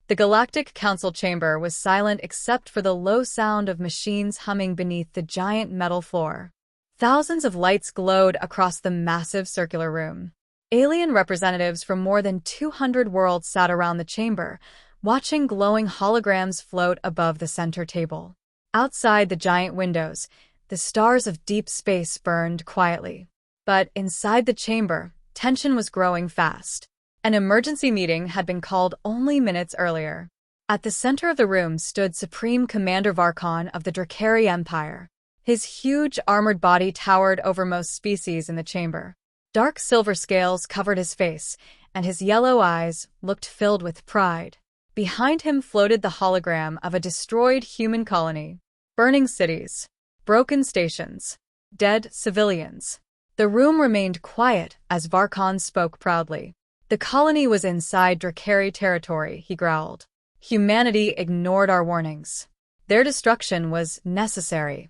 The Galactic Council chamber was silent except for the low sound of machines humming beneath the giant metal floor. Thousands of lights glowed across the massive circular room. Alien representatives from more than 200 worlds sat around the chamber, watching glowing holograms float above the center table. Outside the giant windows, the stars of deep space burned quietly. But inside the chamber, tension was growing fast. An emergency meeting had been called only minutes earlier. At the center of the room stood Supreme Commander Varkon of the Drakari Empire. His huge armored body towered over most species in the chamber. Dark silver scales covered his face, and his yellow eyes looked filled with pride. Behind him floated the hologram of a destroyed human colony. Burning cities, broken stations, dead civilians. The room remained quiet as Varkon spoke proudly. The colony was inside Drakari territory, he growled. Humanity ignored our warnings. Their destruction was necessary.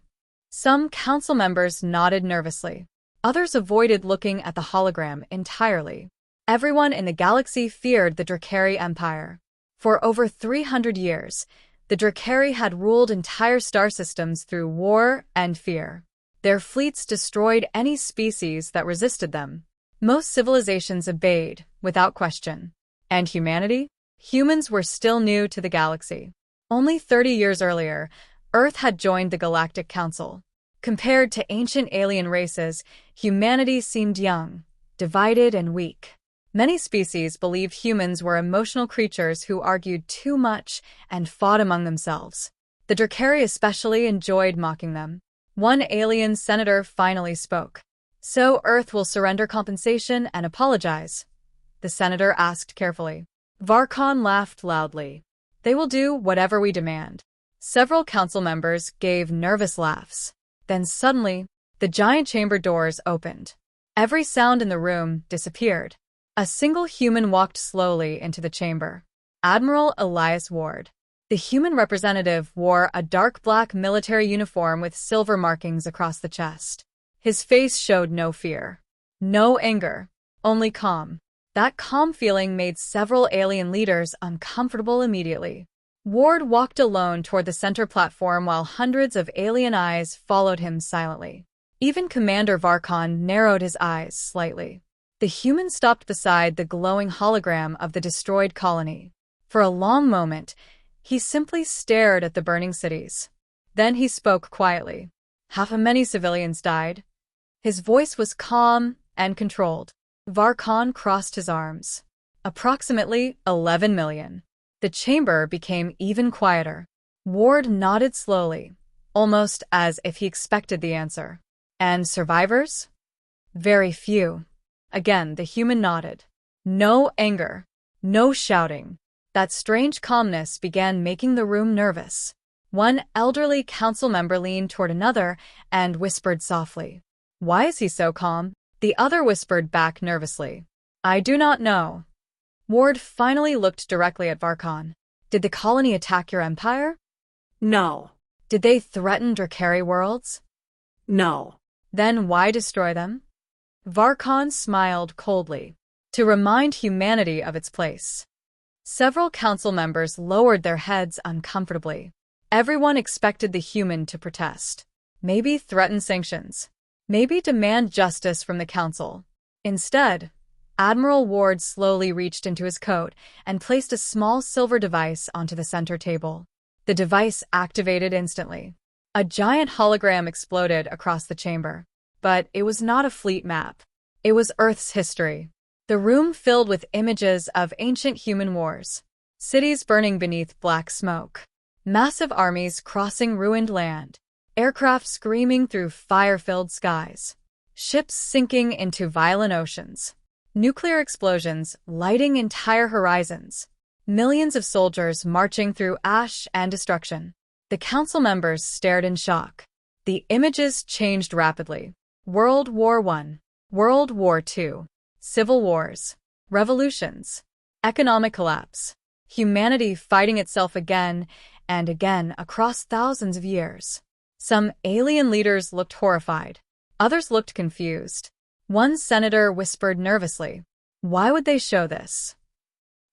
Some council members nodded nervously. Others avoided looking at the hologram entirely. Everyone in the galaxy feared the Drakari Empire. For over 300 years, the Drakari had ruled entire star systems through war and fear. Their fleets destroyed any species that resisted them. Most civilizations obeyed, without question. And humanity? Humans were still new to the galaxy. Only 30 years earlier, Earth had joined the Galactic Council. Compared to ancient alien races, humanity seemed young, divided and weak. Many species believed humans were emotional creatures who argued too much and fought among themselves. The Drakari especially enjoyed mocking them. One alien senator finally spoke. "So Earth will surrender compensation and apologize?" the senator asked carefully. Varkon laughed loudly. "They will do whatever we demand." Several council members gave nervous laughs. Then suddenly, the giant chamber doors opened. Every sound in the room disappeared. A single human walked slowly into the chamber. Admiral Elias Ward. The human representative wore a dark black military uniform with silver markings across the chest. His face showed no fear, no anger, only calm. That calm feeling made several alien leaders uncomfortable immediately. Ward walked alone toward the center platform while hundreds of alien eyes followed him silently. Even Commander Varkon narrowed his eyes slightly. The human stopped beside the glowing hologram of the destroyed colony. For a long moment, he simply stared at the burning cities. Then he spoke quietly. "How many civilians died?" His voice was calm and controlled. Varkon crossed his arms. "Approximately 11 million. The chamber became even quieter. Ward nodded slowly, almost as if he expected the answer. "And survivors?" "Very few." Again, the human nodded. No anger, no shouting. That strange calmness began making the room nervous. One elderly council member leaned toward another and whispered softly. "Why is he so calm?" The other whispered back nervously. "I do not know." Ward finally looked directly at Varkon. "Did the colony attack your empire?" No. "Did they threaten Drakari worlds?" No. "Then why destroy them?" Varkon smiled coldly. "To remind humanity of its place." Several council members lowered their heads uncomfortably. Everyone expected the human to protest. Maybe threaten sanctions. Maybe demand justice from the council. Instead, Admiral Ward slowly reached into his coat and placed a small silver device onto the center table. The device activated instantly. A giant hologram exploded across the chamber. But it was not a fleet map. It was Earth's history. The room filled with images of ancient human wars. Cities burning beneath black smoke. Massive armies crossing ruined land. Aircraft screaming through fire-filled skies. Ships sinking into violent oceans. Nuclear explosions lighting entire horizons. Millions of soldiers marching through ash and destruction. The council members stared in shock. The images changed rapidly. World War I, World War II, civil wars, revolutions, economic collapse, humanity fighting itself again and again across thousands of years. Some alien leaders looked horrified. Others looked confused. One senator whispered nervously, "Why would they show this?"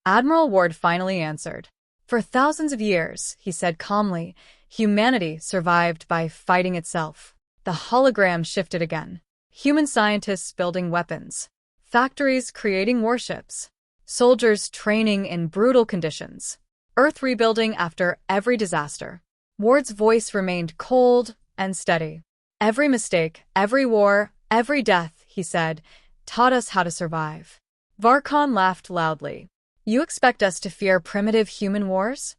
Admiral Ward finally answered, For thousands of years, he said calmly, humanity survived by fighting itself. The hologram shifted again. Human scientists building weapons. Factories creating warships. Soldiers training in brutal conditions. Earth rebuilding after every disaster. Ward's voice remained cold and steady. Every mistake, every war, every death, he said, taught us how to survive. Varkon laughed loudly. You expect us to fear primitive human wars?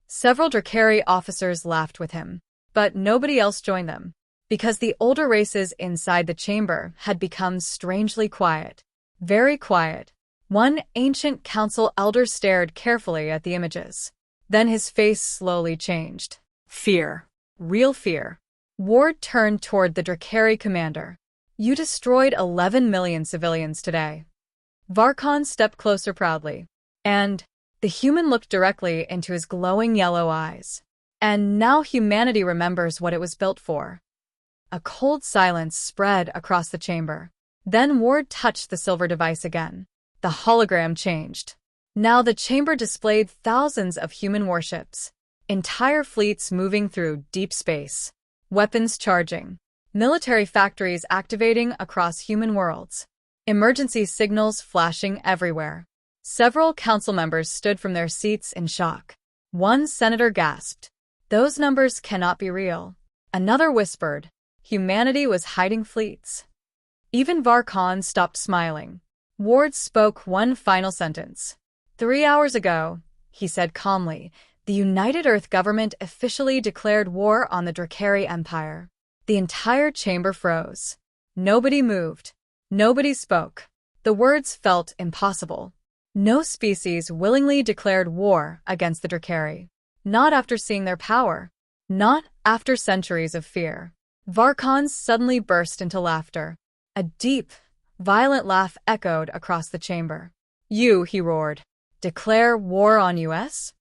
Several Drakari officers laughed with him, but nobody else joined them, because the older races inside the chamber had become strangely quiet. Very quiet. One ancient council elder stared carefully at the images. Then his face slowly changed. Fear. Real fear. Ward turned toward the Drakari commander. You destroyed 11 million civilians today. Varkon stepped closer proudly. And the human looked directly into his glowing yellow eyes. And now humanity remembers what it was built for. A cold silence spread across the chamber. Then Ward touched the silver device again. The hologram changed. Now the chamber displayed thousands of human warships. Entire fleets moving through deep space. Weapons charging. Military factories activating across human worlds. Emergency signals flashing everywhere. Several council members stood from their seats in shock. One senator gasped. Those numbers cannot be real. Another whispered. Humanity was hiding fleets. Even Varkon stopped smiling. Ward spoke one final sentence. 3 hours ago, he said calmly, the United Earth government officially declared war on the Drakari Empire. The entire chamber froze. Nobody moved. Nobody spoke. The words felt impossible. No species willingly declared war against the Drakari. Not after seeing their power. Not after centuries of fear. Varkon suddenly burst into laughter. A deep, violent laugh echoed across the chamber. You, he roared, declare war on us?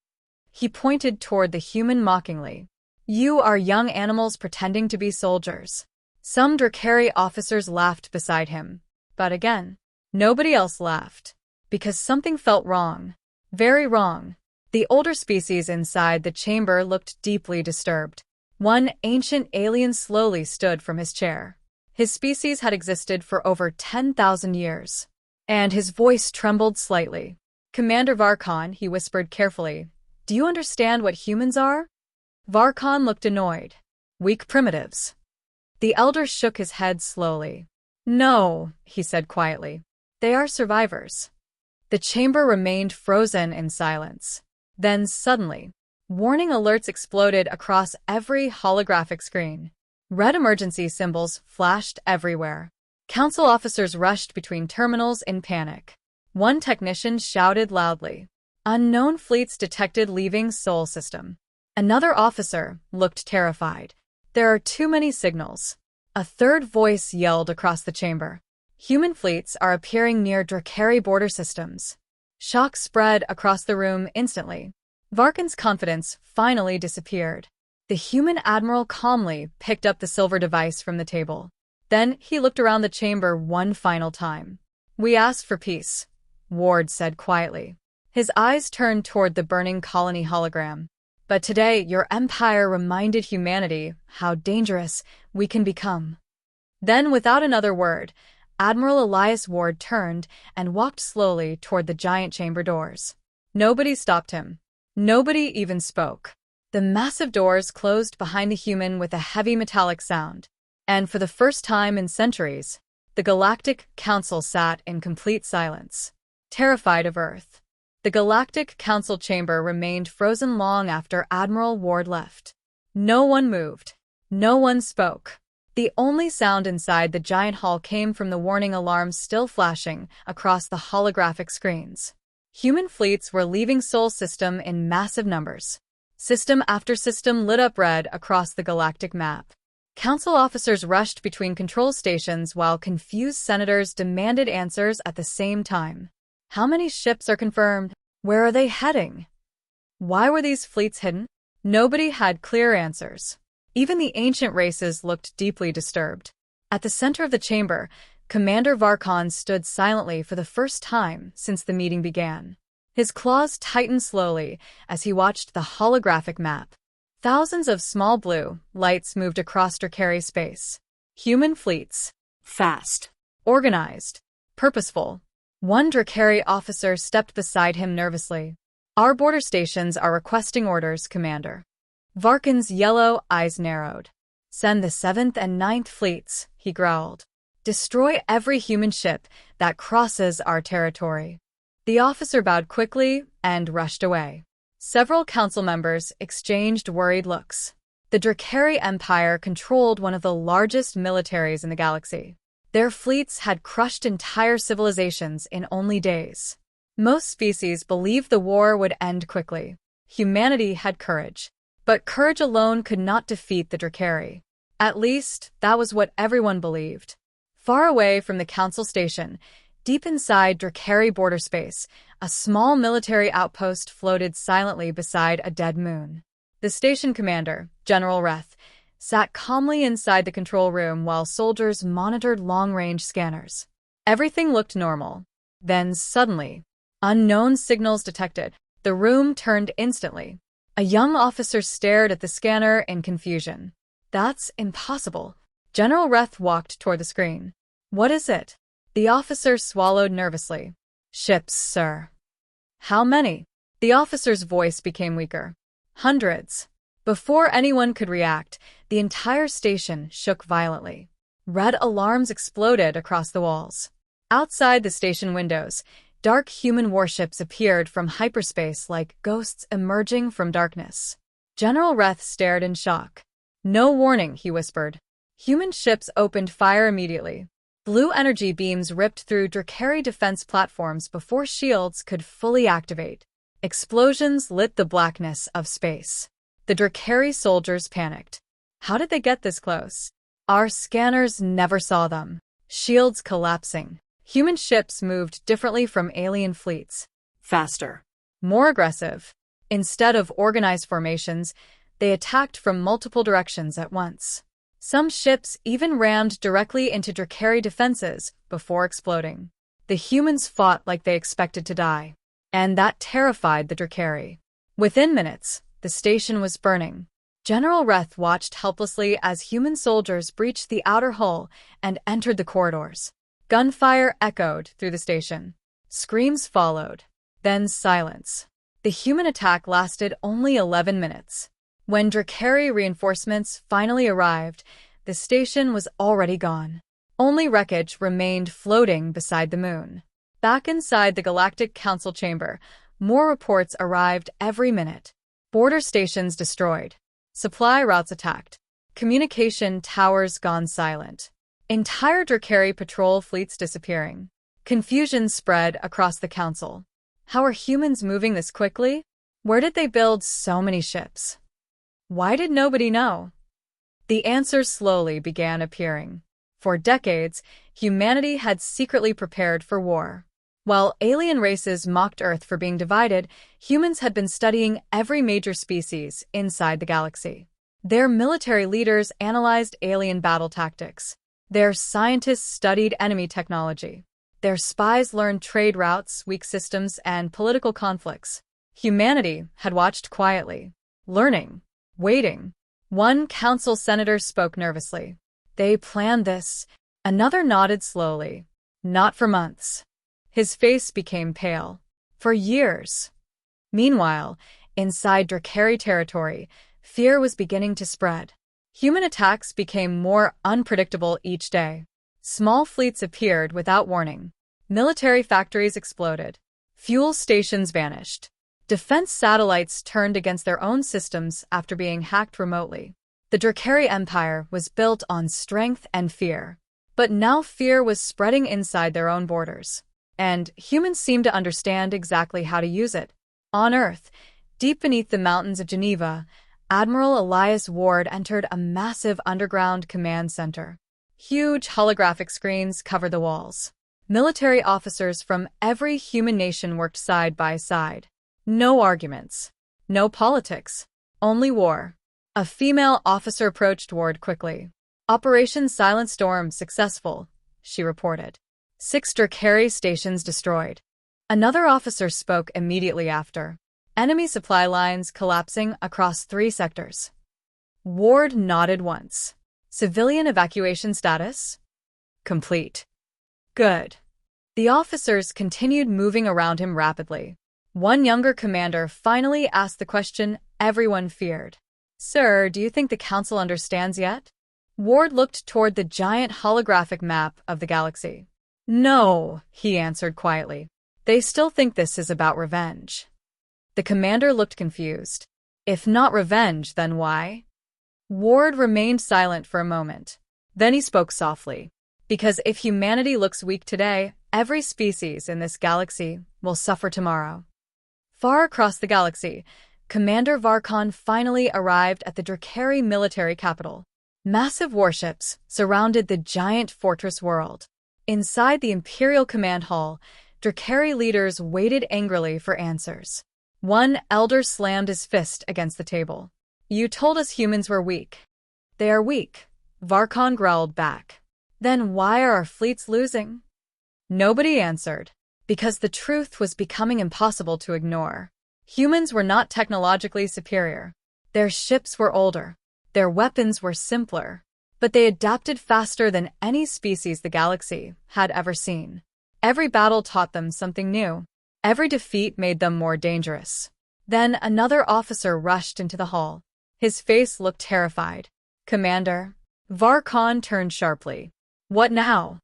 He pointed toward the human mockingly. You are young animals pretending to be soldiers. Some Drakari officers laughed beside him. But again, nobody else laughed. Because something felt wrong. Very wrong. The older species inside the chamber looked deeply disturbed. One ancient alien slowly stood from his chair. His species had existed for over 10,000 years. And his voice trembled slightly. Commander Varkon, he whispered carefully, do you understand what humans are? Varkon looked annoyed. Weak primitives. The elder shook his head slowly. No, he said quietly. They are survivors. The chamber remained frozen in silence. Then suddenly, warning alerts exploded across every holographic screen. Red emergency symbols flashed everywhere. Council officers rushed between terminals in panic. One technician shouted loudly. Unknown fleets detected leaving Sol system. Another officer looked terrified. There are too many signals. A third voice yelled across the chamber. Human fleets are appearing near Drakari border systems. Shock spread across the room instantly. Varkon's confidence finally disappeared. The human admiral calmly picked up the silver device from the table. Then he looked around the chamber one final time. We asked for peace, Ward said quietly. His eyes turned toward the burning colony hologram. But today your empire reminded humanity how dangerous we can become. Then, without another word, Admiral Elias Ward turned and walked slowly toward the giant chamber doors. Nobody stopped him. Nobody even spoke. The massive doors closed behind the human with a heavy metallic sound. And for the first time in centuries, the Galactic Council sat in complete silence, terrified of Earth. The Galactic Council chamber remained frozen long after Admiral Ward left. No one moved. No one spoke. The only sound inside the giant hall came from the warning alarms still flashing across the holographic screens. Human fleets were leaving Sol system in massive numbers. System after system lit up red across the galactic map. Council officers rushed between control stations while confused senators demanded answers at the same time. How many ships are confirmed? Where are they heading? Why were these fleets hidden? Nobody had clear answers. Even the ancient races looked deeply disturbed. At the center of the chamber, Commander Varkon stood silently for the first time since the meeting began. His claws tightened slowly as he watched the holographic map. Thousands of small blue lights moved across Drakari space. Human fleets. Fast. Organized. Purposeful. One Drakari officer stepped beside him nervously. "Our border stations are requesting orders, Commander." Varkin's yellow eyes narrowed. "Send the 7th and 9th fleets," he growled. "Destroy every human ship that crosses our territory." The officer bowed quickly and rushed away. Several council members exchanged worried looks. The Drakari Empire controlled one of the largest militaries in the galaxy. Their fleets had crushed entire civilizations in only days. Most species believed the war would end quickly. Humanity had courage. But courage alone could not defeat the Drakari. At least, that was what everyone believed. Far away from the council station, deep inside Drakari border space, a small military outpost floated silently beside a dead moon. The station commander, General Reth, sat calmly inside the control room while soldiers monitored long-range scanners. Everything looked normal. Then suddenly, unknown signals detected. The room turned instantly. A young officer stared at the scanner in confusion. "That's impossible." General Reth walked toward the screen. "What is it?" The officer swallowed nervously. "Ships, sir." "How many?" The officer's voice became weaker. "Hundreds." Before anyone could react, the entire station shook violently. Red alarms exploded across the walls. Outside the station windows, dark human warships appeared from hyperspace like ghosts emerging from darkness. General Reth stared in shock. "No warning," he whispered. Human ships opened fire immediately. Blue energy beams ripped through Drakari defense platforms before shields could fully activate. Explosions lit the blackness of space. The Drakari soldiers panicked. How did they get this close? Our scanners never saw them. Shields collapsing. Human ships moved differently from alien fleets. Faster. More aggressive. Instead of organized formations, they attacked from multiple directions at once. Some ships even rammed directly into Drakari defenses before exploding. The humans fought like they expected to die. And that terrified the Drakari. Within minutes, the station was burning. General Reth watched helplessly as human soldiers breached the outer hull and entered the corridors. Gunfire echoed through the station. Screams followed. Then silence. The human attack lasted only 11 minutes. When Drakari reinforcements finally arrived, the station was already gone. Only wreckage remained floating beside the moon. Back inside the Galactic Council chamber, more reports arrived every minute. Border stations destroyed. Supply routes attacked. Communication towers gone silent. Entire Drakari patrol fleets disappearing. Confusion spread across the council. How are humans moving this quickly? Where did they build so many ships? Why did nobody know? The answers slowly began appearing. For decades, humanity had secretly prepared for war. While alien races mocked Earth for being divided, humans had been studying every major species inside the galaxy. Their military leaders analyzed alien battle tactics. Their scientists studied enemy technology. Their spies learned trade routes, weak systems, and political conflicts. Humanity had watched quietly, learning, waiting. One council senator spoke nervously. "They planned this." Another nodded slowly. "Not for months." His face became pale. "For years." Meanwhile, inside Drakari territory, fear was beginning to spread. Human attacks became more unpredictable each day. Small fleets appeared without warning. Military factories exploded. Fuel stations vanished. Defense satellites turned against their own systems after being hacked remotely. The Drakari Empire was built on strength and fear. But now fear was spreading inside their own borders. And humans seemed to understand exactly how to use it. On Earth, deep beneath the mountains of Geneva, Admiral Elias Ward entered a massive underground command center. Huge holographic screens covered the walls. Military officers from every human nation worked side by side. No arguments. No politics. Only war. A female officer approached Ward quickly. "Operation Silent Storm successful," she reported. 6 Drakari stations destroyed. Another officer spoke immediately after. Enemy supply lines collapsing across 3 sectors. Ward nodded once. Civilian evacuation status? Complete. Good. The officers continued moving around him rapidly. One younger commander finally asked the question everyone feared. Sir, do you think the Council understands yet? Ward looked toward the giant holographic map of the galaxy. No, he answered quietly. They still think this is about revenge. The commander looked confused. If not revenge, then why? Ward remained silent for a moment. Then he spoke softly. Because if humanity looks weak today, every species in this galaxy will suffer tomorrow. Far across the galaxy, Commander Varkon finally arrived at the Drakari military capital. Massive warships surrounded the giant fortress world. Inside the Imperial Command Hall, Drakari leaders waited angrily for answers. One elder slammed his fist against the table. You told us humans were weak. They are weak, Varkon growled back. Then why are our fleets losing? Nobody answered. Because the truth was becoming impossible to ignore. Humans were not technologically superior. Their ships were older. Their weapons were simpler. But they adapted faster than any species the galaxy had ever seen. Every battle taught them something new. Every defeat made them more dangerous. Then another officer rushed into the hall. His face looked terrified. Commander. Varkon turned sharply. What now?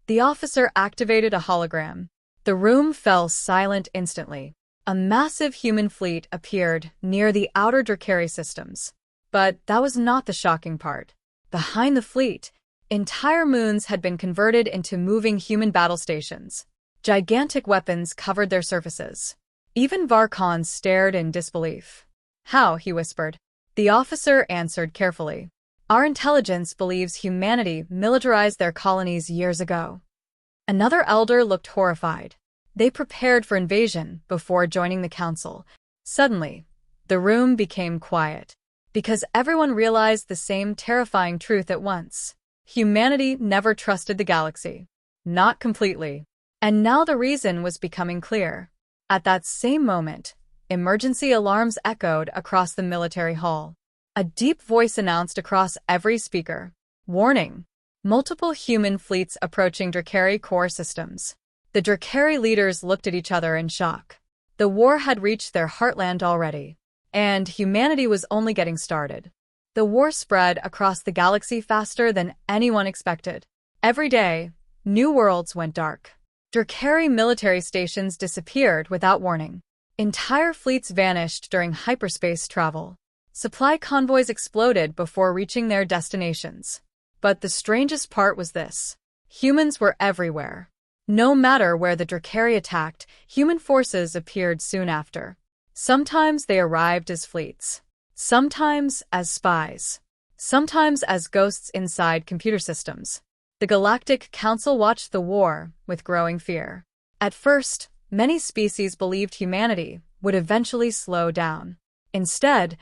The officer activated a hologram. The room fell silent instantly. A massive human fleet appeared near the outer Drakari systems. But that was not the shocking part. Behind the fleet, entire moons had been converted into moving human battle stations. Gigantic weapons covered their surfaces. Even Varkon stared in disbelief. How? He whispered. The officer answered carefully. Our intelligence believes humanity militarized their colonies years ago. Another elder looked horrified. They prepared for invasion before joining the council. Suddenly, the room became quiet. Because everyone realized the same terrifying truth at once. Humanity never trusted the galaxy. Not completely. And now the reason was becoming clear. At that same moment, emergency alarms echoed across the military hall. A deep voice announced across every speaker. Warning! Multiple human fleets approaching Drakari core systems. The Drakari leaders looked at each other in shock. The war had reached their heartland already. And humanity was only getting started. The war spread across the galaxy faster than anyone expected. Every day, new worlds went dark. Drakari military stations disappeared without warning. Entire fleets vanished during hyperspace travel. Supply convoys exploded before reaching their destinations. But the strangest part was this. Humans were everywhere. No matter where the Drakari attacked, human forces appeared soon after. Sometimes they arrived as fleets. Sometimes as spies. Sometimes as ghosts inside computer systems. The Galactic Council watched the war with growing fear. At first, many species believed humanity would eventually slow down. Instead,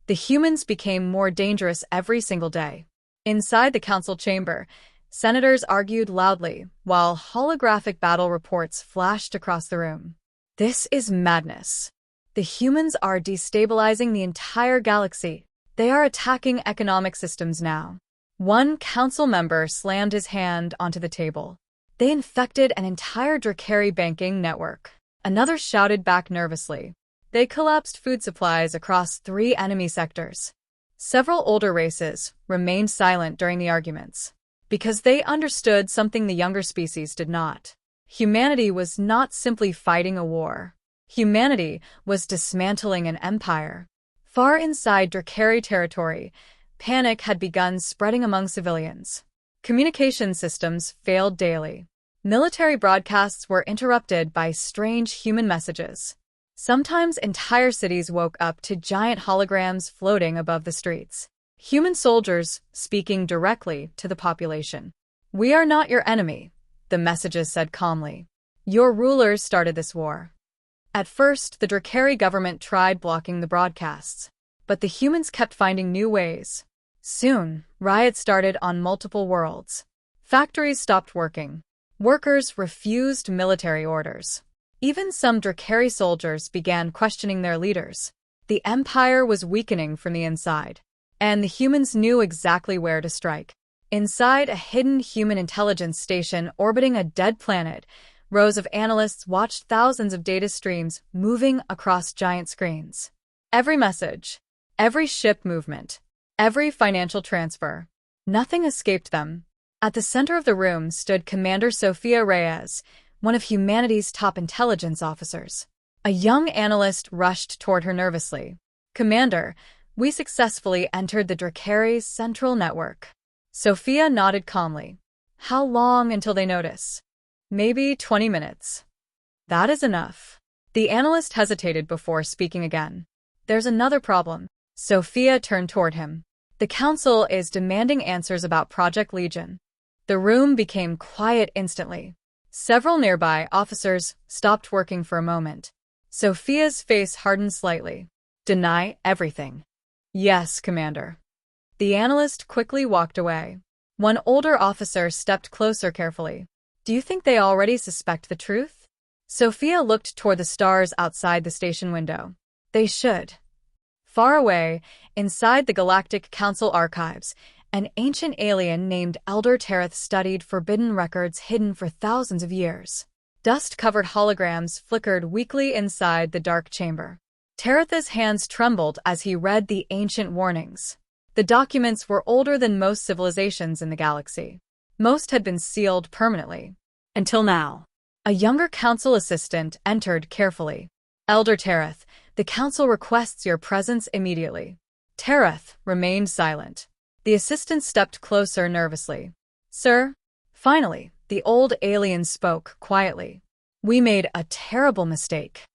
the humans became more dangerous every single day. Inside the council chamber, senators argued loudly while holographic battle reports flashed across the room. This is madness. The humans are destabilizing the entire galaxy. They are attacking economic systems now. One council member slammed his hand onto the table. They infected an entire Drakari banking network. Another shouted back nervously. They collapsed food supplies across 3 enemy sectors. Several older races remained silent during the arguments. Because they understood something the younger species did not. Humanity was not simply fighting a war. Humanity was dismantling an empire. Far inside Drakari territory, panic had begun spreading among civilians. Communication systems failed daily. Military broadcasts were interrupted by strange human messages. Sometimes entire cities woke up to giant holograms floating above the streets. Human soldiers speaking directly to the population. We are not your enemy, the messages said calmly. Your rulers started this war. At first, the Drakari government tried blocking the broadcasts, but the humans kept finding new ways. Soon, riots started on multiple worlds. Factories stopped working. Workers refused military orders. Even some Drakari soldiers began questioning their leaders. The Empire was weakening from the inside, and the humans knew exactly where to strike. Inside a hidden human intelligence station orbiting a dead planet, rows of analysts watched thousands of data streams moving across giant screens. Every message, every ship movement, every financial transfer, nothing escaped them. At the center of the room stood Commander Sofia Reyes, one of humanity's top intelligence officers. A young analyst rushed toward her nervously. "Commander, we successfully entered the Drakari's central network." Sophia nodded calmly. "How long until they notice?" "Maybe 20 minutes. "That is enough." The analyst hesitated before speaking again. "There's another problem." Sophia turned toward him. "The Council is demanding answers about Project Legion." The room became quiet instantly. Several nearby officers stopped working for a moment. Sophia's face hardened slightly. "Deny everything." "Yes, Commander." The analyst quickly walked away. One older officer stepped closer carefully. "Do you think they already suspect the truth?" Sophia looked toward the stars outside the station window. "They should." Far away, inside the Galactic Council archives, an ancient alien named Elder Tereth studied forbidden records hidden for thousands of years. Dust-covered holograms flickered weakly inside the dark chamber. Tereth's hands trembled as he read the ancient warnings. The documents were older than most civilizations in the galaxy. Most had been sealed permanently. Until now. A younger council assistant entered carefully. "Elder Tereth, the council requests your presence immediately." Tereth remained silent. The assistant stepped closer nervously. "Sir?" Finally, the old alien spoke quietly. "We made a terrible mistake."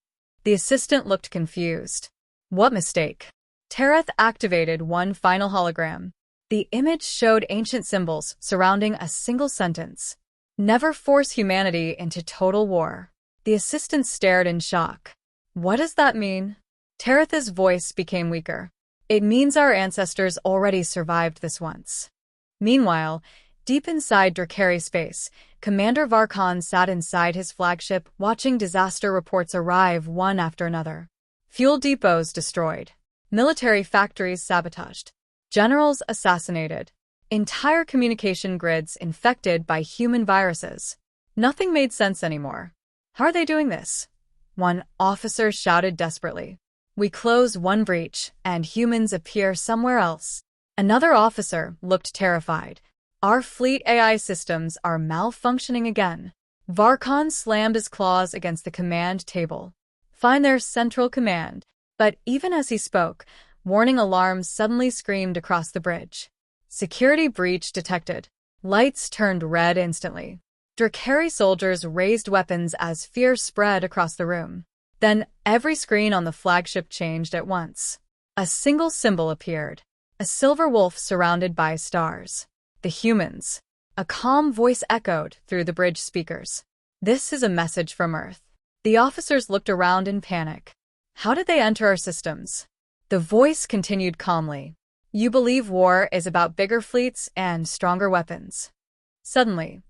The assistant looked confused. "What mistake?" Tereth activated one final hologram. The image showed ancient symbols surrounding a single sentence. "Never force humanity into total war." The assistant stared in shock. "What does that mean?" Tereth's voice became weaker. "It means our ancestors already survived this once." Meanwhile, deep inside Drakari space, Commander Varkon sat inside his flagship watching disaster reports arrive one after another. Fuel depots destroyed. Military factories sabotaged. Generals assassinated. Entire communication grids infected by human viruses. Nothing made sense anymore. "How are they doing this?" One officer shouted desperately. "We close one breach, and humans appear somewhere else." Another officer looked terrified. "Our fleet AI systems are malfunctioning again." Varkon slammed his claws against the command table. "Find their central command." But even as he spoke, warning alarms suddenly screamed across the bridge. "Security breach detected." Lights turned red instantly. Drakari soldiers raised weapons as fear spread across the room. Then every screen on the flagship changed at once. A single symbol appeared. A silver wolf surrounded by stars. "The humans." A calm voice echoed through the bridge speakers. "This is a message from Earth." The officers looked around in panic. "How did they enter our systems?" The voice continued calmly. "You believe war is about bigger fleets and stronger weapons." Suddenly,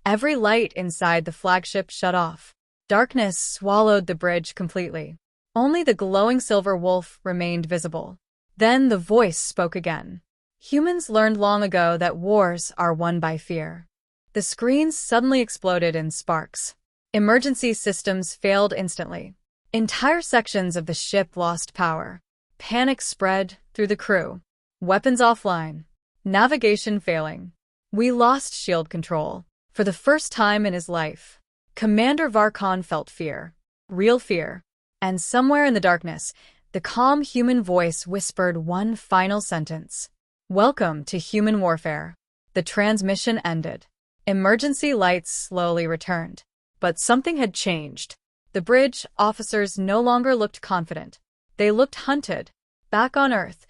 every light inside the flagship shut off. Darkness swallowed the bridge completely. Only the glowing silver wolf remained visible. Then the voice spoke again. "Humans learned long ago that wars are won by fear." The screens suddenly exploded in sparks. Emergency systems failed instantly. Entire sections of the ship lost power. Panic spread through the crew. Weapons offline. Navigation failing. "We lost shield control." For the first time in his life, Commander Varkon felt fear. Real fear. And somewhere in the darkness, the calm human voice whispered one final sentence. "Welcome to human warfare." The transmission ended. Emergency lights slowly returned. But something had changed. The bridge officers no longer looked confident. They looked hunted. Back on Earth,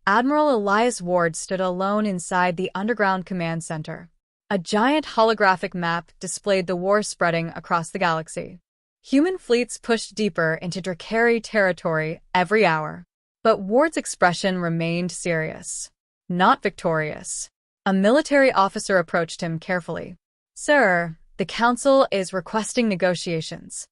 Admiral Elias Ward stood alone inside the underground command center. A giant holographic map displayed the war spreading across the galaxy. Human fleets pushed deeper into Drakari territory every hour. But Ward's expression remained serious. Not victorious. A military officer approached him carefully. "Sir, the Council is requesting negotiations."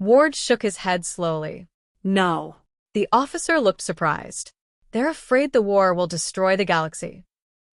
Ward shook his head slowly. No. The officer looked surprised. They're afraid the war will destroy the galaxy.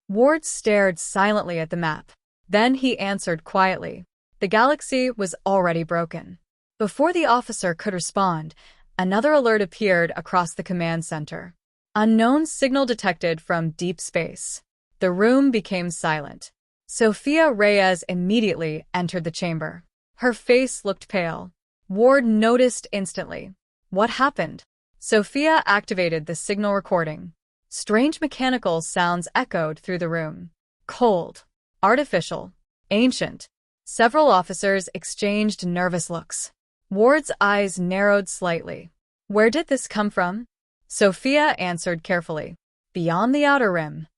Ward stared silently at the map. Then he answered quietly. The galaxy was already broken. Before the officer could respond, another alert appeared across the command center. Unknown signal detected from deep space. The room became silent. Sophia Reyes immediately entered the chamber. Her face looked pale. Ward noticed instantly. What happened? Sophia activated the signal recording. Strange mechanical sounds echoed through the room. Cold, artificial, ancient. Several officers exchanged nervous looks. Ward's eyes narrowed slightly. Where did this come from? Sophia answered carefully. Beyond the outer rim.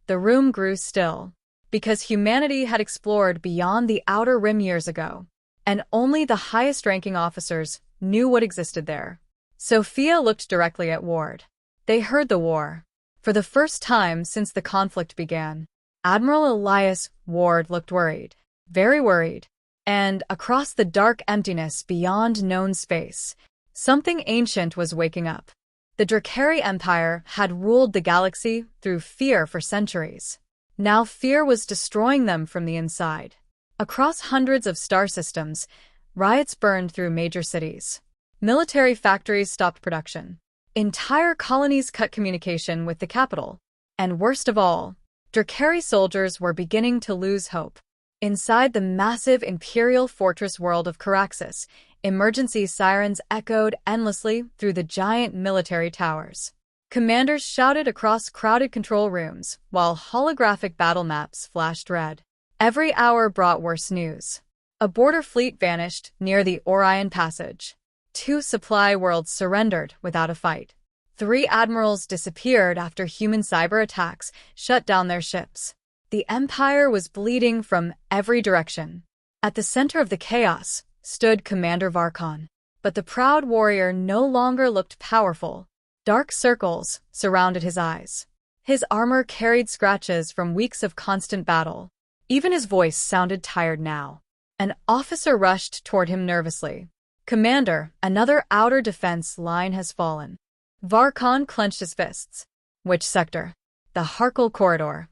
The room grew still. Because humanity had explored beyond the outer rim years ago, and only the highest-ranking officers knew what existed there. Sophia looked directly at Ward. They heard the war. For the first time since the conflict began, Admiral Elias Ward looked worried, very worried. And across the dark emptiness beyond known space, something ancient was waking up. The Drakari Empire had ruled the galaxy through fear for centuries. Now fear was destroying them from the inside. Across hundreds of star systems, riots burned through major cities. Military factories stopped production. Entire colonies cut communication with the capital. And worst of all, Drakari soldiers were beginning to lose hope. Inside the massive imperial fortress world of Caraxus, emergency sirens echoed endlessly through the giant military towers. Commanders shouted across crowded control rooms, while holographic battle maps flashed red. Every hour brought worse news. A border fleet vanished near the Orion Passage. 2 supply worlds surrendered without a fight. 3 admirals disappeared after human cyber attacks shut down their ships. The Empire was bleeding from every direction. At the center of the chaos stood Commander Varkon. But the proud warrior no longer looked powerful. Dark circles surrounded his eyes. His armor carried scratches from weeks of constant battle. Even his voice sounded tired now. An officer rushed toward him nervously. Commander, another outer defense line has fallen. Varkon clenched his fists. Which sector? The Harkle Corridor.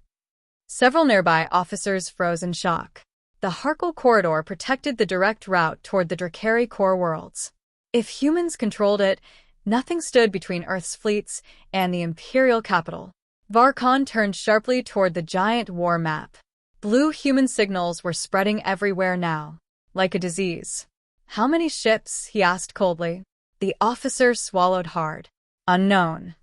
Several nearby officers froze in shock. The Harkle Corridor protected the direct route toward the Drakari core worlds. If humans controlled it, nothing stood between Earth's fleets and the Imperial capital. Varkon turned sharply toward the giant war map. Blue human signals were spreading everywhere now, like a disease. How many ships? He asked coldly. The officer swallowed hard. Unknown.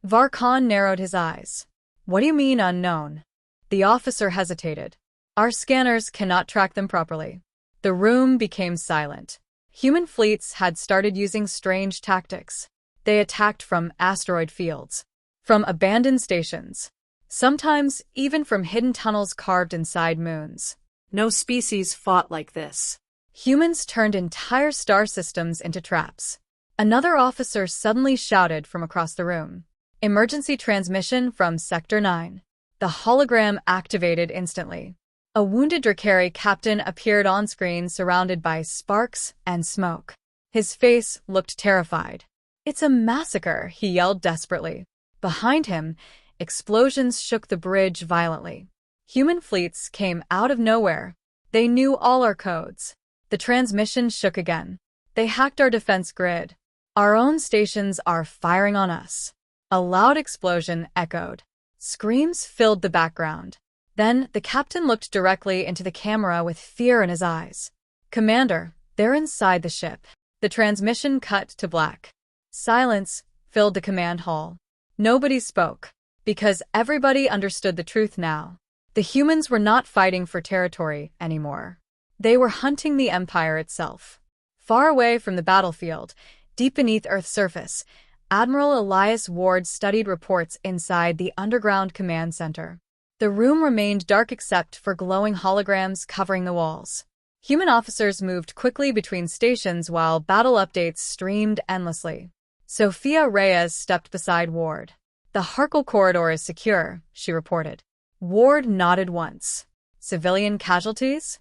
Varkon narrowed his eyes. What do you mean unknown? The officer hesitated. Our scanners cannot track them properly. The room became silent. Human fleets had started using strange tactics. They attacked from asteroid fields, from abandoned stations, sometimes even from hidden tunnels carved inside moons. No species fought like this. Humans turned entire star systems into traps. Another officer suddenly shouted from across the room. Emergency transmission from Sector 9. The hologram activated instantly. A wounded Drakari captain appeared on screen surrounded by sparks and smoke. His face looked terrified. It's a massacre, he yelled desperately. Behind him, explosions shook the bridge violently. Human fleets came out of nowhere. They knew all our codes. The transmission shook again. They hacked our defense grid. Our own stations are firing on us. A loud explosion echoed. Screams filled the background. Then the captain looked directly into the camera with fear in his eyes. Commander, they're inside the ship. The transmission cut to black. Silence filled the command hall. Nobody spoke, because everybody understood the truth now. The humans were not fighting for territory anymore. They were hunting the Empire itself. Far away from the battlefield, deep beneath Earth's surface, Admiral Elias Ward studied reports inside the underground command center. The room remained dark except for glowing holograms covering the walls. Human officers moved quickly between stations while battle updates streamed endlessly. Sophia Reyes stepped beside Ward. The Harkle Corridor is secure, she reported. Ward nodded once. Civilian casualties?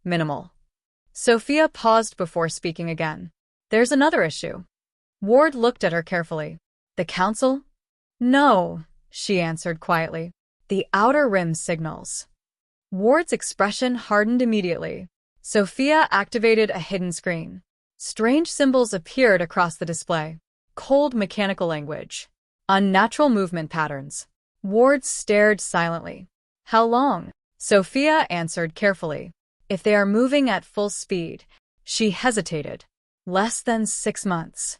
Minimal. Sophia paused before speaking again. There's another issue. Ward looked at her carefully. The council? No, she answered quietly. The outer rim signals. Ward's expression hardened immediately. Sophia activated a hidden screen. Strange symbols appeared across the display. Cold mechanical language. Unnatural movement patterns. Ward stared silently. How long? Sophia answered carefully. If they are moving at full speed. She hesitated. Less than 6 months.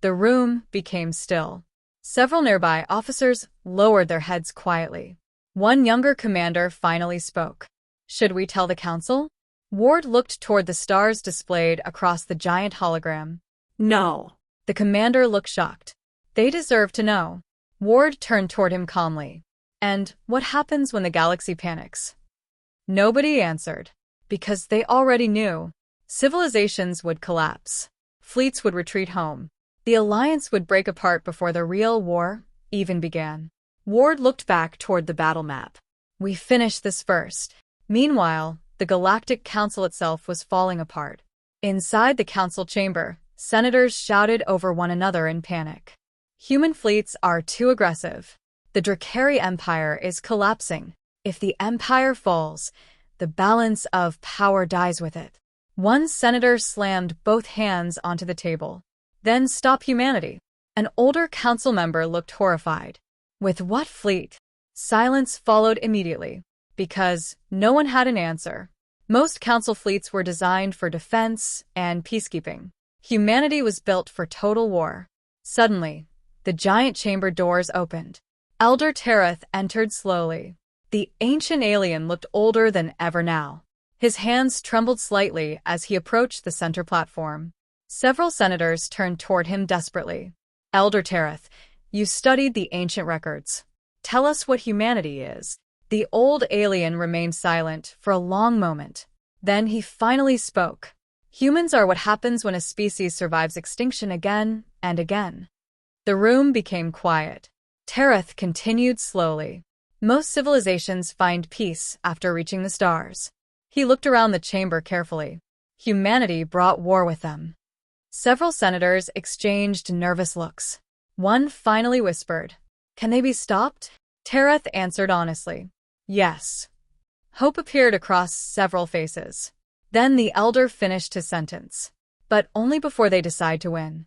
The room became still. Several nearby officers lowered their heads quietly. One younger commander finally spoke. Should we tell the council? Ward looked toward the stars displayed across the giant hologram. No. The commander looked shocked. They deserve to know. Ward turned toward him calmly. And what happens when the galaxy panics? Nobody answered. Because they already knew. Civilizations would collapse. Fleets would retreat home. The alliance would break apart before the real war even began. Ward looked back toward the battle map. We finished this first. Meanwhile, the Galactic Council itself was falling apart. Inside the council chamber, senators shouted over one another in panic. Human fleets are too aggressive. The Drakari Empire is collapsing. If the Empire falls, the balance of power dies with it. One senator slammed both hands onto the table. Then stop humanity. An older council member looked horrified. With what fleet? Silence followed immediately. Because no one had an answer. Most council fleets were designed for defense and peacekeeping. Humanity was built for total war. Suddenly, the giant chamber doors opened. Elder Tereth entered slowly. The ancient alien looked older than ever now. His hands trembled slightly as he approached the center platform. Several senators turned toward him desperately. Elder Tereth, you studied the ancient records. Tell us what humanity is. The old alien remained silent for a long moment. Then he finally spoke. Humans are what happens when a species survives extinction again and again. The room became quiet. Tereth continued slowly. Most civilizations find peace after reaching the stars. He looked around the chamber carefully. Humanity brought war with them. Several senators exchanged nervous looks. One finally whispered, "Can they be stopped?" Tereth answered honestly, "Yes." Hope appeared across several faces. Then the elder finished his sentence. But only before they decide to win.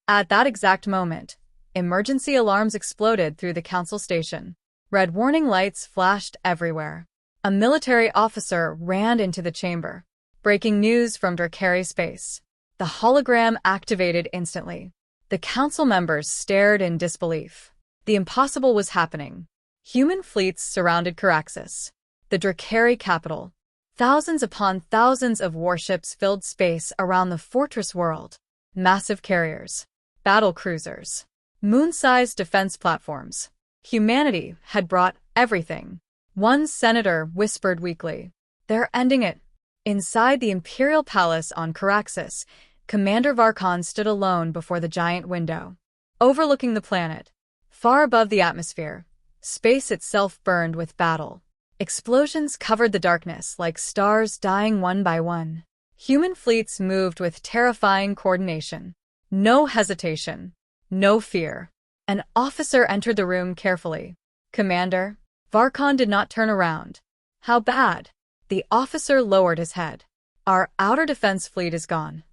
At that exact moment, emergency alarms exploded through the council station. Red warning lights flashed everywhere. A military officer ran into the chamber. Breaking news from Drakari space. The hologram activated instantly. The council members stared in disbelief. The impossible was happening. Human fleets surrounded Caraxus, the Drakari capital. Thousands upon thousands of warships filled space around the fortress world. Massive carriers, battle cruisers, moon-sized defense platforms. Humanity had brought everything. One senator whispered weakly, "They're ending it." Inside the Imperial Palace on Caraxus, Commander Varkon stood alone before the giant window, overlooking the planet. Far above the atmosphere, space itself burned with battle. Explosions covered the darkness like stars dying one by one. Human fleets moved with terrifying coordination. No hesitation. No fear. An officer entered the room carefully. "Commander." Varkon did not turn around. "How bad?" The officer lowered his head. "Our outer defense fleet is gone.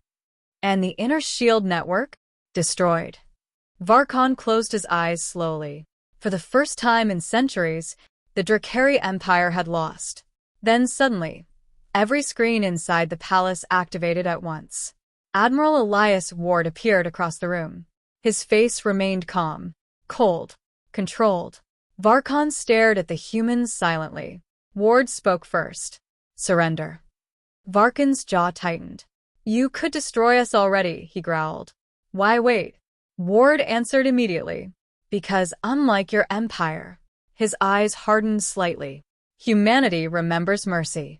And the inner shield network? Destroyed." Varkon closed his eyes slowly. For the first time in centuries, the Drakari Empire had lost. Then suddenly, every screen inside the palace activated at once. Admiral Elias Ward appeared across the room. His face remained calm, cold, controlled. Varkon stared at the humans silently. Ward spoke first. "Surrender." Varkon's jaw tightened. "You could destroy us already," he growled. "Why wait?" Ward answered immediately. "Because unlike your empire." His eyes hardened slightly. "Humanity remembers mercy."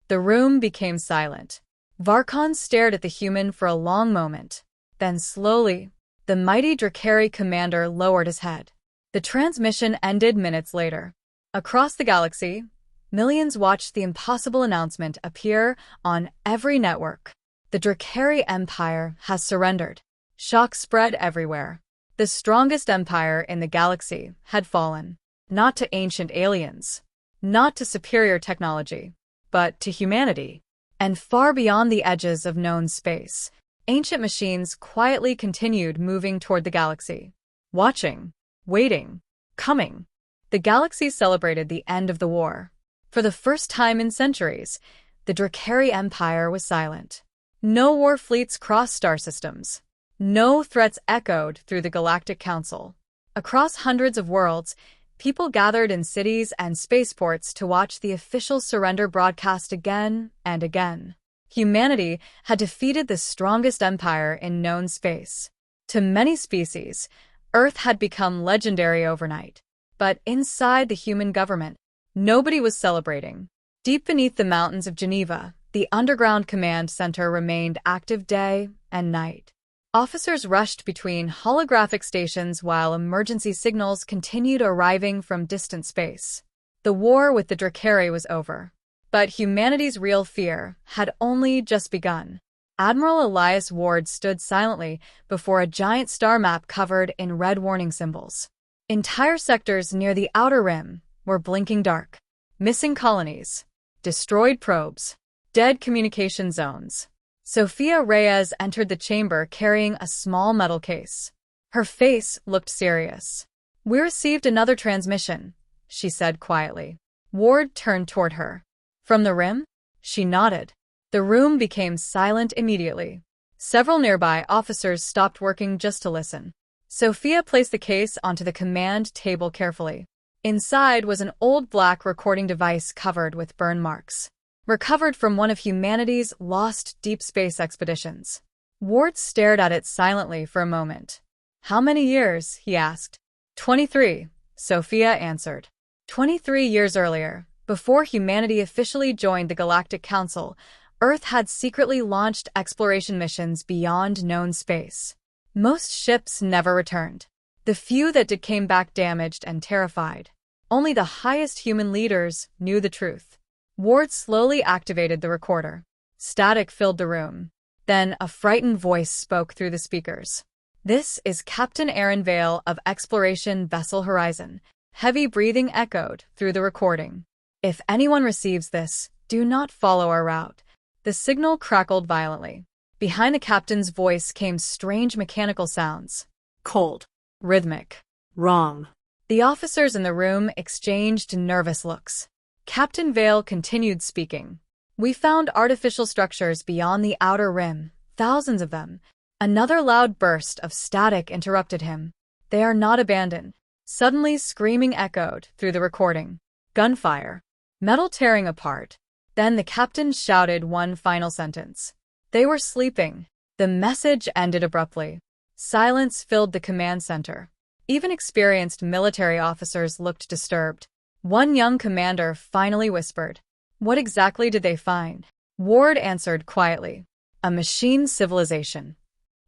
The room became silent. Varkon stared at the human for a long moment. Then slowly, the mighty Drakari commander lowered his head. The transmission ended minutes later. Across the galaxy, millions watched the impossible announcement appear on every network. The Dracari Empire has surrendered. Shock spread everywhere. The strongest empire in the galaxy had fallen. Not to ancient aliens, not to superior technology, but to humanity. And far beyond the edges of known space, ancient machines quietly continued moving toward the galaxy. Watching, waiting, coming. The galaxy celebrated the end of the war. For the first time in centuries, the Dracari Empire was silent. No war fleets crossed star systems. No threats echoed through the Galactic Council. Across hundreds of worlds, people gathered in cities and spaceports to watch the official surrender broadcast again and again. Humanity had defeated the strongest empire in known space. To many species, Earth had become legendary overnight. But inside the human government, nobody was celebrating. Deep beneath the mountains of Geneva, the underground command center remained active day and night. Officers rushed between holographic stations while emergency signals continued arriving from distant space. The war with the Dracari was over. But humanity's real fear had only just begun. Admiral Elias Ward stood silently before a giant star map covered in red warning symbols. Entire sectors near the outer rim were blinking dark. Missing colonies, destroyed probes, dead communication zones. Sophia Reyes entered the chamber carrying a small metal case. Her face looked serious. "We received another transmission," she said quietly. Ward turned toward her. "From the rim?" She nodded. The room became silent immediately. Several nearby officers stopped working just to listen. Sophia placed the case onto the command table carefully. Inside was an old black recording device covered with burn marks, recovered from one of humanity's lost deep space expeditions. Ward stared at it silently for a moment. "How many years?" he asked. 23, Sophia answered. 23 years earlier, before humanity officially joined the Galactic Council, Earth had secretly launched exploration missions beyond known space. Most ships never returned. The few that did came back damaged and terrified. Only the highest human leaders knew the truth. Ward slowly activated the recorder. Static filled the room. Then a frightened voice spoke through the speakers. "This is Captain Aaron Vale of Exploration Vessel Horizon." Heavy breathing echoed through the recording. "If anyone receives this, do not follow our route." The signal crackled violently. Behind the captain's voice came strange mechanical sounds. Cold. Rhythmic. Wrong. The officers in the room exchanged nervous looks. Captain Vale continued speaking. "We found artificial structures beyond the outer rim, thousands of them." Another loud burst of static interrupted him. "They are not abandoned." Suddenly screaming echoed through the recording. Gunfire. Metal tearing apart. Then the captain shouted one final sentence. They were sleeping. The message ended abruptly. Silence filled the command center. Even experienced military officers looked disturbed. One young commander finally whispered, "What exactly did they find?" Ward answered quietly, "A machine civilization."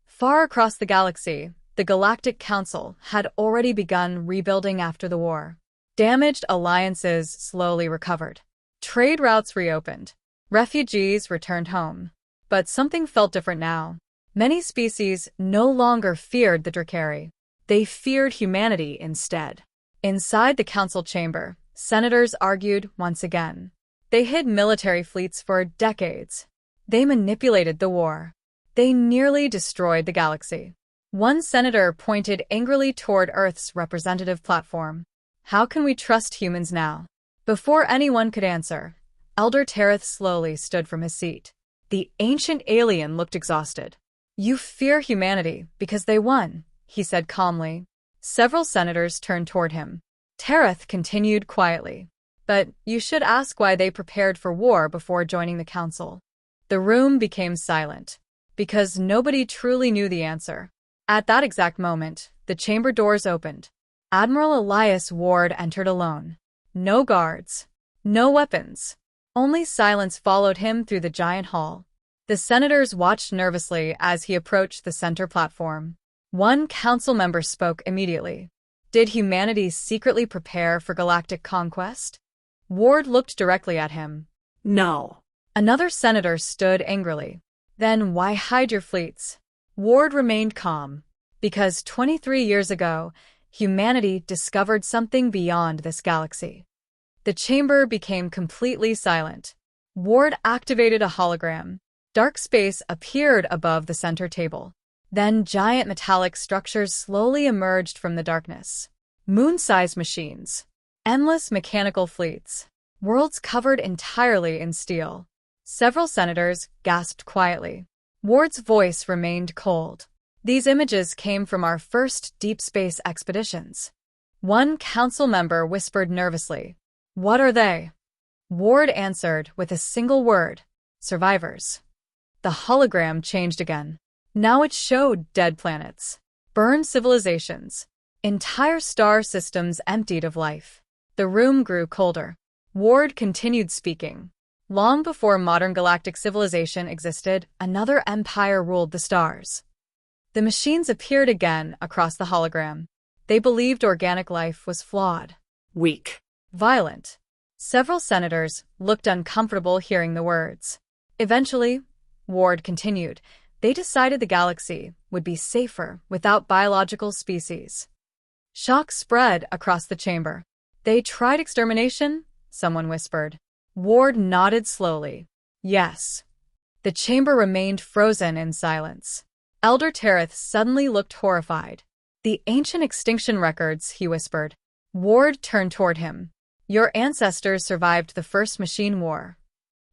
Far across the galaxy, the Galactic Council had already begun rebuilding after the war. Damaged alliances slowly recovered. Trade routes reopened. Refugees returned home. But something felt different now. Many species no longer feared the Dracari. They feared humanity instead. Inside the council chamber, senators argued once again. They hid military fleets for decades. They manipulated the war. They nearly destroyed the galaxy. One senator pointed angrily toward Earth's representative platform. "How can we trust humans now?" Before anyone could answer, Elder Tereth slowly stood from his seat. The ancient alien looked exhausted. "You fear humanity because they won," he said calmly. Several senators turned toward him. Tereth continued quietly. "But you should ask why they prepared for war before joining the council." The room became silent, because nobody truly knew the answer. At that exact moment, the chamber doors opened. Admiral Elias Ward entered alone. No guards. No weapons. Only silence followed him through the giant hall. The senators watched nervously as he approached the center platform. One council member spoke immediately. Did humanity secretly prepare for galactic conquest? Ward looked directly at him. No. Another senator stood angrily. Then why hide your fleets? Ward remained calm. Because 23 years ago, humanity discovered something beyond this galaxy. The chamber became completely silent. Ward activated a hologram. Dark space appeared above the center table. Then giant metallic structures slowly emerged from the darkness. Moon-sized machines. Endless mechanical fleets. Worlds covered entirely in steel. Several senators gasped quietly. Ward's voice remained cold. These images came from our first deep space expeditions. One council member whispered nervously, "What are they?" Ward answered with a single word, "Survivors." The hologram changed again. Now it showed dead planets, burned civilizations, entire star systems emptied of life. The room grew colder. Ward continued speaking. Long before modern galactic civilization existed, another empire ruled the stars. The machines appeared again across the hologram. They believed organic life was flawed, Weak. violent. Several senators looked uncomfortable hearing the words. Eventually, Ward continued, they decided the galaxy would be safer without biological species. Shock spread across the chamber. They tried extermination? Someone whispered. Ward nodded slowly. Yes. The chamber remained frozen in silence. Elder Tereth suddenly looked horrified. The ancient extinction records, he whispered. Ward turned toward him. Your ancestors survived the first machine war.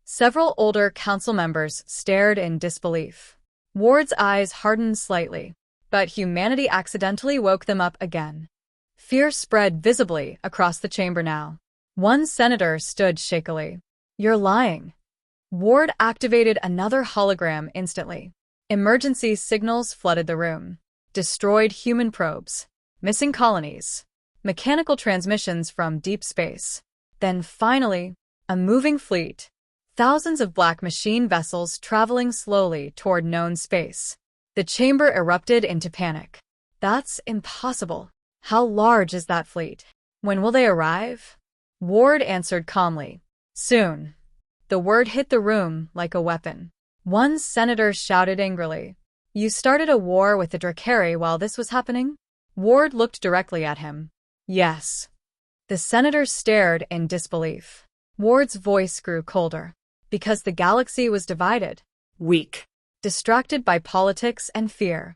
Several older council members stared in disbelief. Ward's eyes hardened slightly, but humanity accidentally woke them up again. Fear spread visibly across the chamber now. One senator stood shakily. You're lying. Ward activated another hologram instantly. Emergency signals flooded the room. Destroyed human probes. Missing colonies. Mechanical transmissions from deep space. Then finally, a moving fleet. Thousands of black machine vessels traveling slowly toward known space. The chamber erupted into panic. That's impossible. How large is that fleet? When will they arrive? Ward answered calmly. Soon. The word hit the room like a weapon. One senator shouted angrily. You started a war with the Drakari while this was happening? Ward looked directly at him. Yes. The senator stared in disbelief. Ward's voice grew colder. Because the galaxy was divided. Weak. Distracted by politics and fear.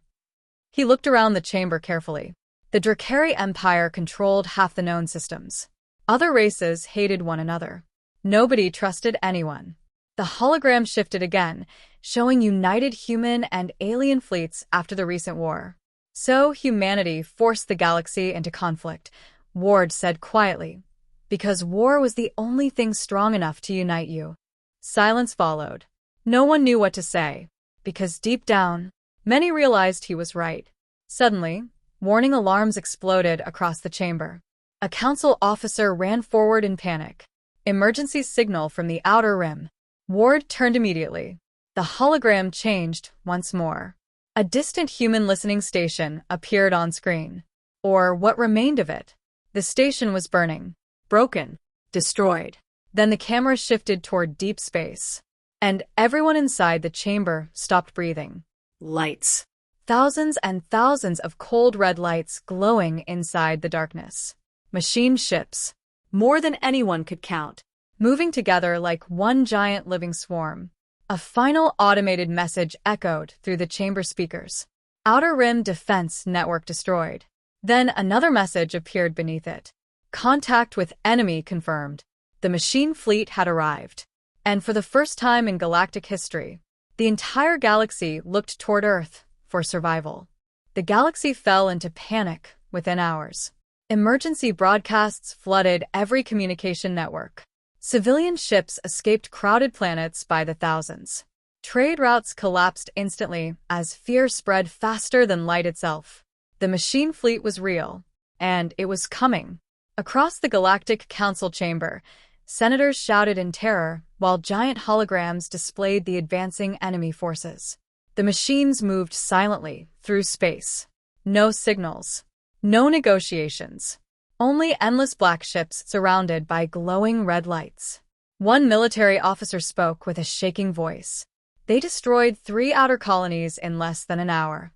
He looked around the chamber carefully. The Drakari Empire controlled half the known systems. Other races hated one another. Nobody trusted anyone. The hologram shifted again, showing united human and alien fleets after the recent war. So humanity forced the galaxy into conflict, Ward said quietly. Because war was the only thing strong enough to unite you. Silence followed. No one knew what to say. Because deep down, many realized he was right. Suddenly, warning alarms exploded across the chamber. A council officer ran forward in panic. Emergency signal from the outer rim. Ward turned immediately. The hologram changed once more. A distant human listening station appeared on screen. Or what remained of it. The station was burning. Broken. Destroyed. Then the camera shifted toward deep space. And everyone inside the chamber stopped breathing. Lights. Thousands and thousands of cold red lights glowing inside the darkness. Machine ships. More than anyone could count. Moving together like one giant living swarm. A final automated message echoed through the chamber speakers. Outer Rim Defense Network destroyed. Then another message appeared beneath it. Contact with enemy confirmed. The machine fleet had arrived. And for the first time in galactic history, the entire galaxy looked toward Earth for survival. The galaxy fell into panic within hours. Emergency broadcasts flooded every communication network. Civilian ships escaped crowded planets by the thousands. Trade routes collapsed instantly as fear spread faster than light itself. The machine fleet was real, and it was coming. Across the Galactic Council chamber, senators shouted in terror while giant holograms displayed the advancing enemy forces. The machines moved silently through space. No signals. No negotiations. Only endless black ships surrounded by glowing red lights. One military officer spoke with a shaking voice. They destroyed 3 outer colonies in less than an hour.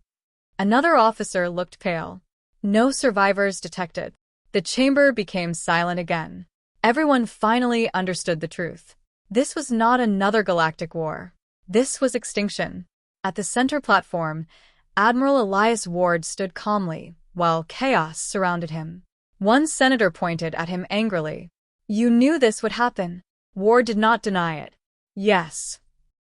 Another officer looked pale. No survivors detected. The chamber became silent again. Everyone finally understood the truth. This was not another galactic war. This was extinction. At the center platform, Admiral Elias Ward stood calmly, while chaos surrounded him. One senator pointed at him angrily. "You knew this would happen." Ward did not deny it. "Yes."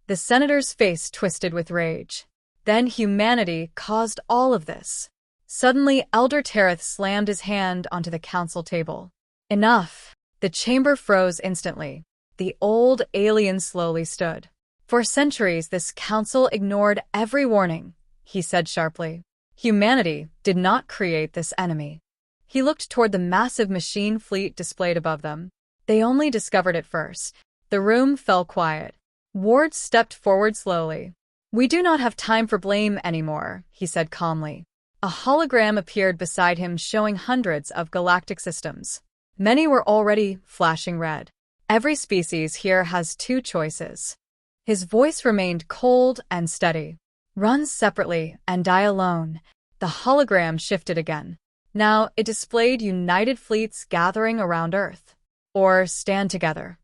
The senator's face twisted with rage. "Then humanity caused all of this." Suddenly, Elder Tereth slammed his hand onto the council table. "Enough." The chamber froze instantly. The old alien slowly stood. "For centuries, this council ignored every warning," he said sharply. "Humanity did not create this enemy." He looked toward the massive machine fleet displayed above them. "They only discovered it first." The room fell quiet. Ward stepped forward slowly. "We do not have time for blame anymore," he said calmly. A hologram appeared beside him showing hundreds of galactic systems. Many were already flashing red. "Every species here has 2 choices." His voice remained cold and steady. "Run separately and die alone." The hologram shifted again. Now it displayed united fleets gathering around Earth. Or stand together.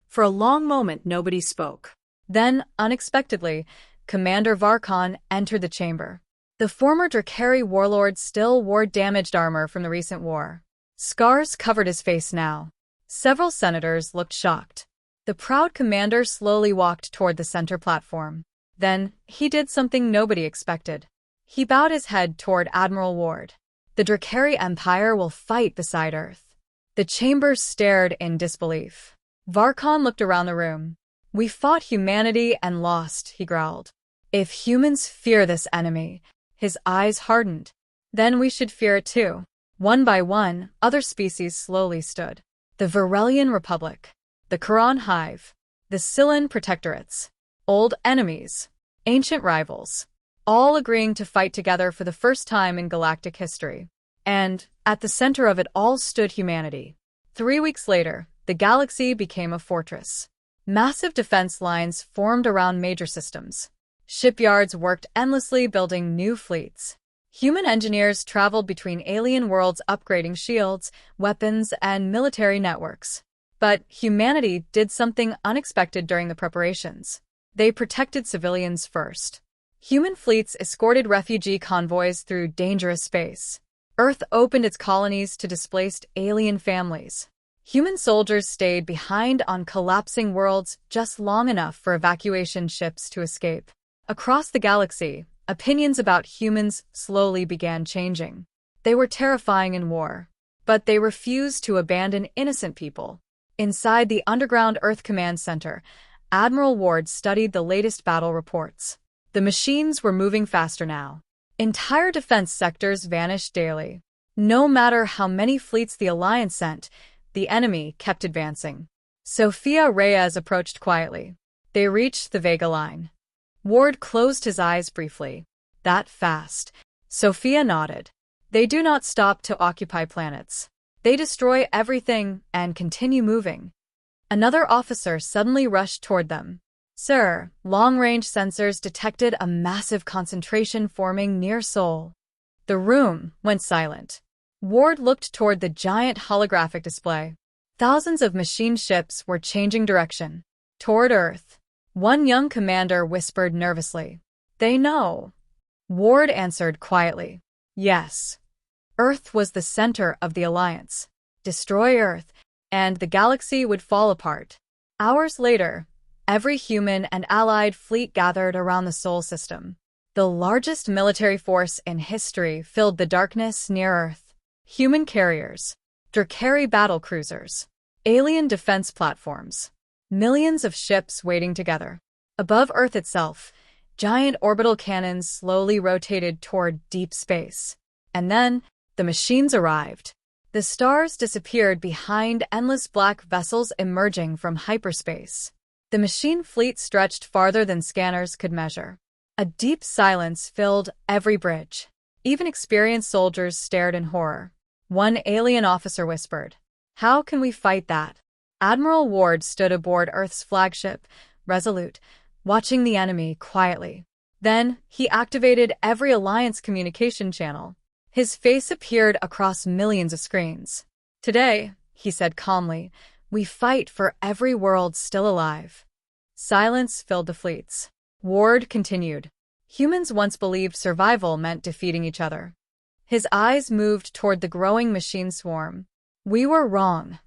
For a long moment, nobody spoke. Then, unexpectedly, Commander Varkon entered the chamber. The former Drakari warlord still wore damaged armor from the recent war. Scars covered his face now. Several senators looked shocked. The proud commander slowly walked toward the center platform. Then, he did something nobody expected. He bowed his head toward Admiral Ward. "The Drakari Empire will fight beside Earth." The chamber stared in disbelief. Varkon looked around the room. "We fought humanity and lost," he growled. "If humans fear this enemy," his eyes hardened, "then we should fear it too." One by one, other species slowly stood. The Varelian Republic, the Quran Hive, the Scylan Protectorates, old enemies, ancient rivals, all agreeing to fight together for the first time in galactic history. And, at the center of it all stood humanity. 3 weeks later, the galaxy became a fortress. Massive defense lines formed around major systems. Shipyards worked endlessly building new fleets. Human engineers traveled between alien worlds upgrading shields, weapons, and military networks. But humanity did something unexpected during the preparations. They protected civilians first. Human fleets escorted refugee convoys through dangerous space. Earth opened its colonies to displaced alien families. Human soldiers stayed behind on collapsing worlds just long enough for evacuation ships to escape. Across the galaxy, opinions about humans slowly began changing. They were terrifying in war, but they refused to abandon innocent people. Inside the underground Earth Command Center, Admiral Ward studied the latest battle reports. The machines were moving faster now. Entire defense sectors vanished daily. No matter how many fleets the Alliance sent, the enemy kept advancing. Sophia Reyes approached quietly. They reached the Vega line. Ward closed his eyes briefly. "That fast?" Sophia nodded. "They do not stop to occupy planets. They destroy everything and continue moving." Another officer suddenly rushed toward them. "Sir, long-range sensors detected a massive concentration forming near Sol." The room went silent. Ward looked toward the giant holographic display. Thousands of machine ships were changing direction. Toward Earth. One young commander whispered nervously. "They know." Ward answered quietly. "Yes." Earth was the center of the Alliance. Destroy Earth, and the galaxy would fall apart. Hours later, every human and allied fleet gathered around the Sol system. The largest military force in history filled the darkness near Earth. Human carriers, Drakari battle cruisers, alien defense platforms, millions of ships waiting together. Above Earth itself, giant orbital cannons slowly rotated toward deep space. And then, the machines arrived. The stars disappeared behind endless black vessels emerging from hyperspace. The machine fleet stretched farther than scanners could measure. A deep silence filled every bridge. Even experienced soldiers stared in horror. One alien officer whispered, "How can we fight that?" Admiral Ward stood aboard Earth's flagship, resolute, watching the enemy quietly. Then, he activated every Alliance communication channel. His face appeared across millions of screens. "Today," he said calmly, "we fight for every world still alive." Silence filled the fleets. Ward continued. Humans once believed survival meant defeating each other. His eyes moved toward the growing machine swarm. "We were wrong."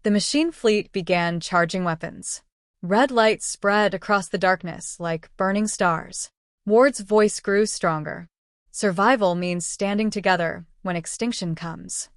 The machine fleet began charging weapons. Red lights spread across the darkness like burning stars. Ward's voice grew stronger. "Survival means standing together when extinction comes."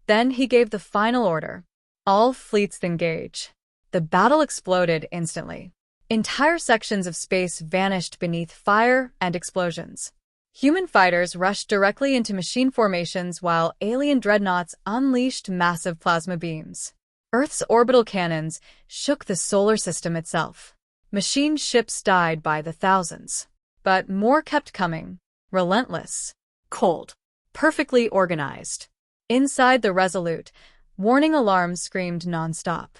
Then he gave the final order. "All fleets engage." The battle exploded instantly. Entire sections of space vanished beneath fire and explosions. Human fighters rushed directly into machine formations while alien dreadnoughts unleashed massive plasma beams. Earth's orbital cannons shook the solar system itself. Machine ships died by the thousands. But more kept coming, relentless, Cold. Perfectly organized. Inside the Resolute, warning alarms screamed nonstop.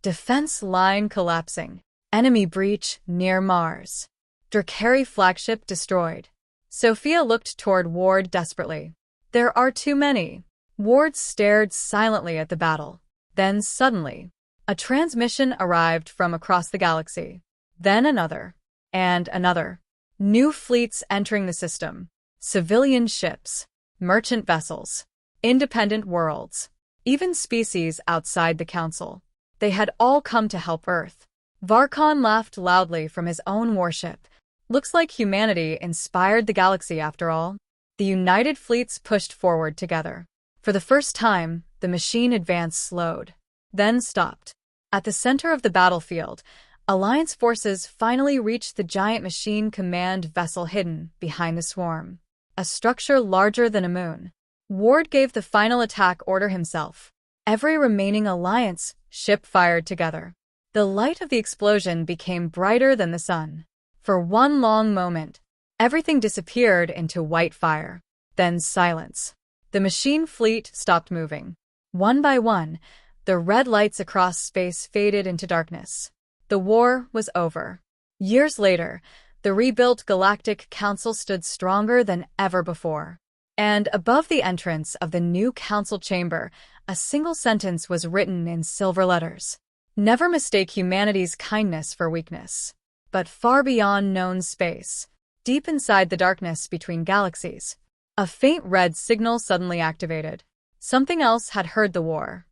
Defense line collapsing. Enemy breach near Mars. Drakari flagship destroyed. Sophia looked toward Ward desperately. "There are too many." Ward stared silently at the battle. Then suddenly, a transmission arrived from across the galaxy. Then another. And another. New fleets entering the system. Civilian ships. Merchant vessels. Independent worlds. Even species outside the Council. They had all come to help Earth. Varkon laughed loudly from his own warship. "Looks like humanity inspired the galaxy after all." The united fleets pushed forward together. For the first time, the machine advance slowed, then stopped. At the center of the battlefield, Alliance forces finally reached the giant machine command vessel hidden behind the swarm. A structure larger than a moon. Ward gave the final attack order himself. Every remaining Alliance ship fired together. The light of the explosion became brighter than the sun. For one long moment, everything disappeared into white fire. Then silence. The machine fleet stopped moving. One by one, the red lights across space faded into darkness. The war was over. Years later, the rebuilt Galactic Council stood stronger than ever before. And above the entrance of the new council chamber, a single sentence was written in silver letters. "Never mistake humanity's kindness for weakness." But far beyond known space, deep inside the darkness between galaxies, a faint red signal suddenly activated. Something else had heard the war.